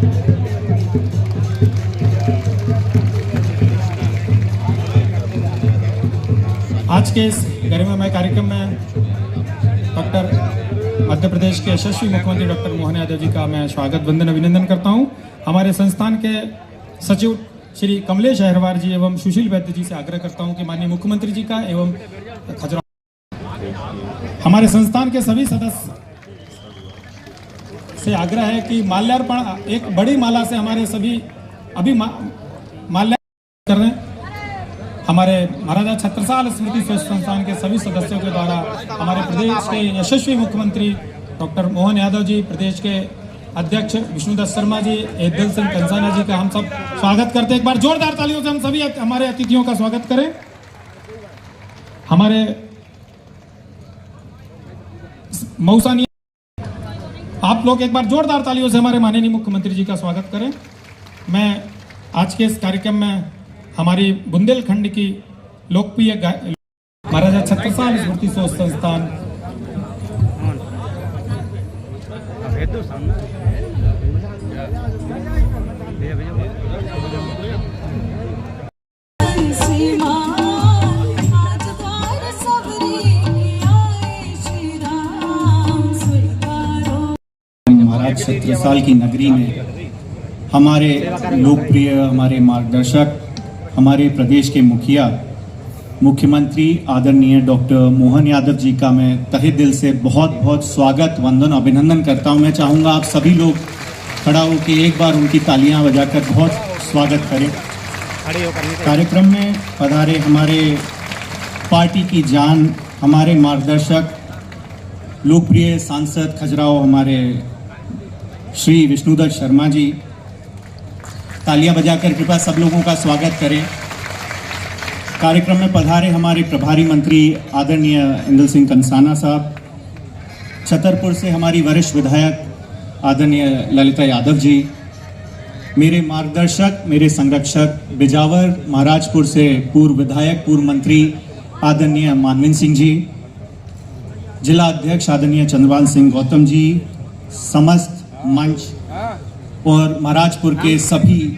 आज के इस गरिमामय कार्यक्रम में मध्य प्रदेश के यशस्वी मुख्यमंत्री डॉक्टर मोहन यादव जी का मैं स्वागत वंदन अभिनंदन करता हूं। हमारे संस्थान के सचिव श्री कमलेश अहिरवार जी एवं सुशील वैद्य जी से आग्रह करता हूं कि माननीय मुख्यमंत्री जी का एवं हमारे संस्थान के सभी सदस्य से आग्रह है कि माल्यार्पण एक बड़ी माला से हमारे सभी अभी माल्यार्पण कर रहे हैं। हमारे महाराजा छत्रसाल स्मृति संस्थान के सभी सदस्यों के द्वारा हमारे प्रदेश के यशस्वी मुख्यमंत्री डॉक्टर मोहन यादव जी, प्रदेश के अध्यक्ष विष्णुदत्त शर्मा जी, एदल सिंह कंसाना जी का हम सब स्वागत करते हैं। एक बार जोरदार तालियों से हम सभी हमारे अतिथियों का स्वागत करें। हमारे मौसानी आप लोग एक बार जोरदार तालियों से हमारे माननीय मुख्यमंत्री जी का स्वागत करें। मैं आज के इस कार्यक्रम में हमारी बुंदेलखंड की लोकप्रिय महाराजा छत्रसाल स्मृति संस्थान महाराज छत्रसाल की नगरी में हमारे लोकप्रिय, हमारे मार्गदर्शक, हमारे प्रदेश के मुखिया मुख्यमंत्री आदरणीय डॉक्टर मोहन यादव जी का मैं तहे दिल से बहुत बहुत स्वागत वंदन अभिनंदन करता हूं। मैं चाहूँगा आप सभी लोग खड़ा होकर एक बार उनकी तालियां बजाकर बहुत स्वागत करें। कार्यक्रम में पधारे हमारे पार्टी की जान, हमारे मार्गदर्शक, लोकप्रिय सांसद खजुराहो हमारे श्री विष्णुदत्त शर्मा जी, तालियां बजाकर कृपया सब लोगों का स्वागत करें। कार्यक्रम में पधारे हमारे प्रभारी मंत्री आदरणीय एदल सिंह कंसाना साहब, छतरपुर से हमारी वरिष्ठ विधायक आदरणीय ललिता यादव जी, मेरे मार्गदर्शक, मेरे संरक्षक बिजावर महाराजपुर से पूर्व विधायक, पूर्व मंत्री आदरणीय मानवेंद्र सिंह जी, जिला अध्यक्ष आदरणीय चंद्रपाल सिंह गौतम जी, समस्त मंच और महाराजपुर के सभी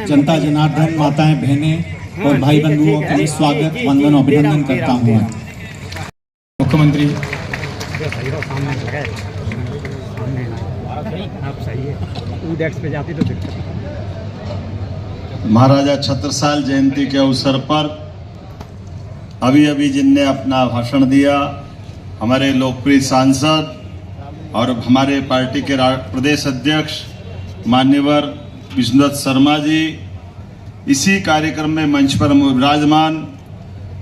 जनता जनार्दन, माताएं, बहनें और भाई बंधुओं के लिए स्वागत वंदन अभिनंदन करता हूं। मुख्यमंत्री महाराजा छत्रसाल जयंती के अवसर पर अभी अभी जिनने अपना भाषण दिया, हमारे लोकप्रिय सांसद और हमारे पार्टी के प्रदेश अध्यक्ष मान्यवर विष्णुदत्त शर्मा जी, इसी कार्यक्रम में मंच पर विराजमान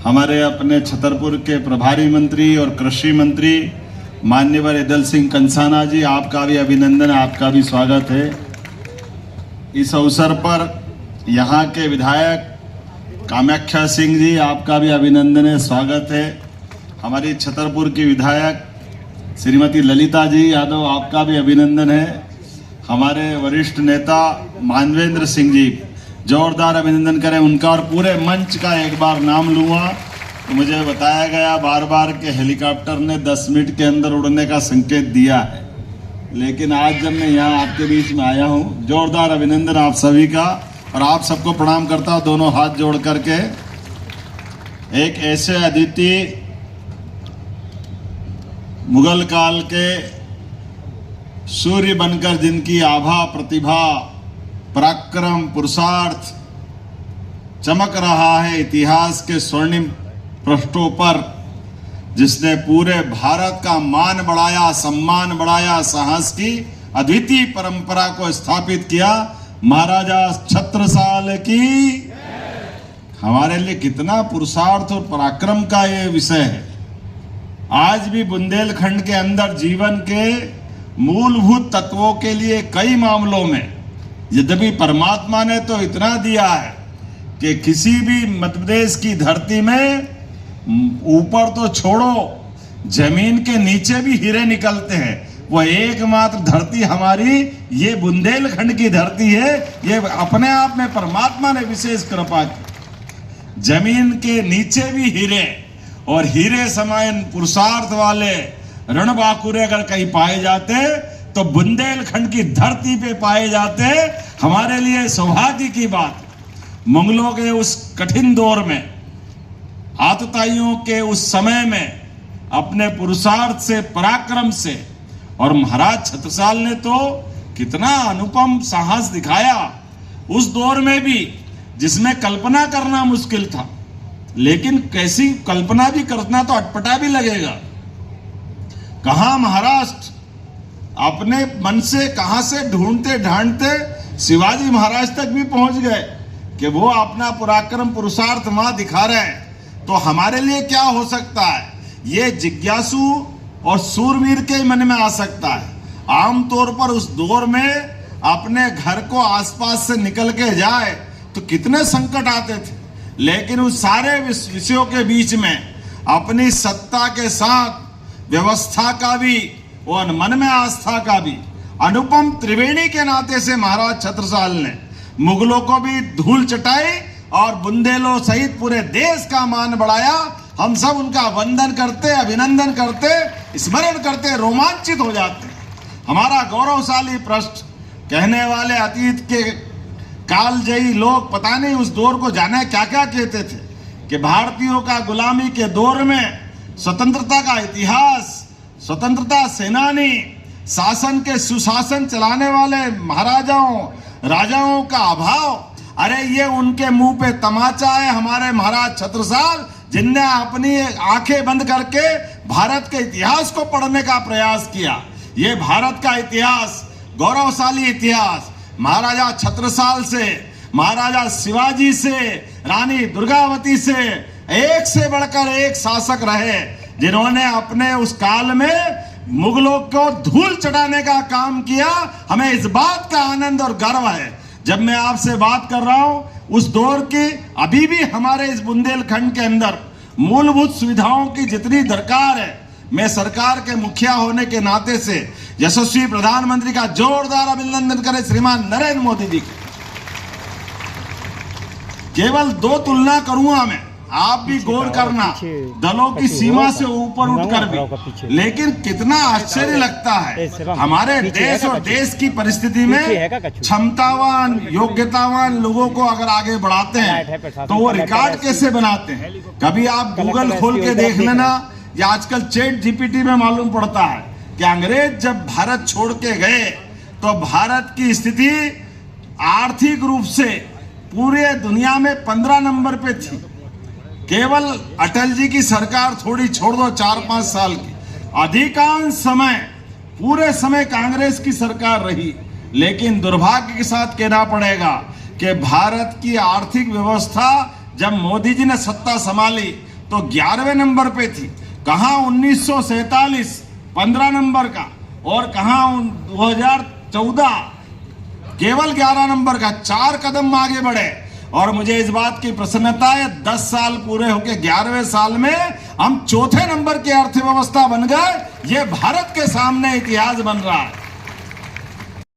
हमारे अपने छतरपुर के प्रभारी मंत्री और कृषि मंत्री मान्यवर एदल सिंह कंसाना जी, आपका भी अभिनंदन, आपका भी स्वागत है। इस अवसर पर यहाँ के विधायक कामाख्या सिंह जी, आपका भी अभिनंदन है, स्वागत है। हमारी छतरपुर की विधायक श्रीमती ललिता जी यादव, आपका भी अभिनंदन है। हमारे वरिष्ठ नेता मानवेंद्र सिंह जी, जोरदार अभिनंदन करें उनका। और पूरे मंच का एक बार नाम लूँगा तो मुझे बताया गया बार बार कि हेलीकॉप्टर ने 10 मिनट के अंदर उड़ने का संकेत दिया है, लेकिन आज जब मैं यहाँ आपके बीच में आया हूँ, जोरदार अभिनंदन आप सभी का। और आप सबको प्रणाम करता हूँ दोनों हाथ जोड़ करके। एक ऐसे अद्वितीय मुगल काल के सूर्य बनकर जिनकी आभा, प्रतिभा, पराक्रम, पुरुषार्थ चमक रहा है इतिहास के स्वर्णिम पृष्ठों पर, जिसने पूरे भारत का मान बढ़ाया, सम्मान बढ़ाया, साहस की अद्वितीय परंपरा को स्थापित किया, महाराजा छत्रसाल की। हमारे लिए कितना पुरुषार्थ और पराक्रम का ये विषय है। आज भी बुंदेलखंड के अंदर जीवन के मूलभूत तत्वों के लिए कई मामलों में यद्यपि परमात्मा ने तो इतना दिया है कि किसी भी मध्य प्रदेश की धरती में ऊपर तो छोड़ो, जमीन के नीचे भी हीरे निकलते हैं। वो एकमात्र धरती हमारी ये बुंदेलखंड की धरती है। ये अपने आप में परमात्मा ने विशेष कृपा की। जमीन के नीचे भी हीरे, और हीरे समान पुरुषार्थ वाले रणबांकुरे अगर कहीं पाए जाते तो बुंदेलखंड की धरती पे पाए जाते, हमारे लिए सौभाग्य की बात। मुगलों के उस कठिन दौर में, आतताइयों के उस समय में अपने पुरुषार्थ से, पराक्रम से, और महाराज छत्रसाल ने तो कितना अनुपम साहस दिखाया उस दौर में भी, जिसमें कल्पना करना मुश्किल था। लेकिन कैसी कल्पना भी करना तो अटपटा भी लगेगा। कहां महाराष्ट्र अपने मन से, कहां से ढूंढते ढांढते शिवाजी महाराज तक भी पहुंच गए कि वो अपना पराक्रम, पुरुषार्थ वहां दिखा रहे हैं। तो हमारे लिए क्या हो सकता है, ये जिज्ञासु और सूरवीर के मन में आ सकता है। आमतौर पर उस दौर में अपने घर को आसपास से निकल के जाए तो कितने संकट आते थे, लेकिन उस सारे विषयों के बीच में अपनी सत्ता के साथ व्यवस्था का भी और मन में आस्था का भी अनुपम त्रिवेणी के नाते से महाराज छत्रसाल ने मुगलों को भी धूल चटाई और बुंदेलों सहित पूरे देश का मान बढ़ाया। हम सब उनका वंदन करते, अभिनंदन करते, स्मरण करते, रोमांचित हो जाते। हमारा गौरवशाली पृष्ठ, कहने वाले अतीत के कालजयी लोग पता नहीं उस दौर को जाने क्या क्या कहते थे कि भारतीयों का गुलामी के दौर में स्वतंत्रता का इतिहास, स्वतंत्रता सेनानी, शासन के सुशासन चलाने वाले महाराजाओं, राजाओं का अभाव। अरे ये उनके मुंह पे तमाचा है हमारे महाराज छत्रसाल, जिनने अपनी आंखें बंद करके भारत के इतिहास को पढ़ने का प्रयास किया। ये भारत का इतिहास, गौरवशाली इतिहास, महाराजा छत्रसाल से, महाराजा शिवाजी से, रानी दुर्गावती से बढ़कर एक शासक रहे, जिन्होंने अपने उस काल में मुगलों को धूल चढ़ाने का काम किया। हमें इस बात का आनंद और गर्व है जब मैं आपसे बात कर रहा हूं उस दौर की। अभी भी हमारे इस बुंदेलखंड के अंदर मूलभूत सुविधाओं की जितनी दरकार है, मैं सरकार के मुखिया होने के नाते से यशस्वी प्रधानमंत्री का जोरदार अभिनंदन करें श्रीमान नरेंद्र मोदी जी के। केवल दो तुलना करूंगा मैं, आप भी गौर करना, दलों की सीमा से ऊपर उठकर भी। लेकिन कितना आश्चर्य लगता है हमारे देश और देश की परिस्थिति में क्षमतावान, योग्यतावान लोगों को अगर आगे बढ़ाते हैं तो वो रिकॉर्ड कैसे बनाते हैं। कभी आप गूगल खोल के देख लेना, या आजकल चैट जीपीटी में मालूम पड़ता है कि अंग्रेज जब भारत छोड़ के गए तो भारत की स्थिति आर्थिक रूप से पूरे दुनिया में 15 नंबर पे थी। केवल अटल जी की सरकार थोड़ी छोड़ दो 4-5 साल की, अधिकांश समय, पूरे समय कांग्रेस की सरकार रही। लेकिन दुर्भाग्य के साथ कहना पड़ेगा कि भारत की आर्थिक व्यवस्था जब मोदी जी ने सत्ता संभाली तो 11वें नंबर पे थी। कहां 1947 15 नंबर का, और कहां 2014 केवल 11 नंबर का। 4 कदम आगे बढ़े। और मुझे इस बात की प्रसन्नता है 10 साल पूरे होके 11वें साल में हम 4थे नंबर की अर्थव्यवस्था बन गए। ये भारत के सामने इतिहास बन रहा है।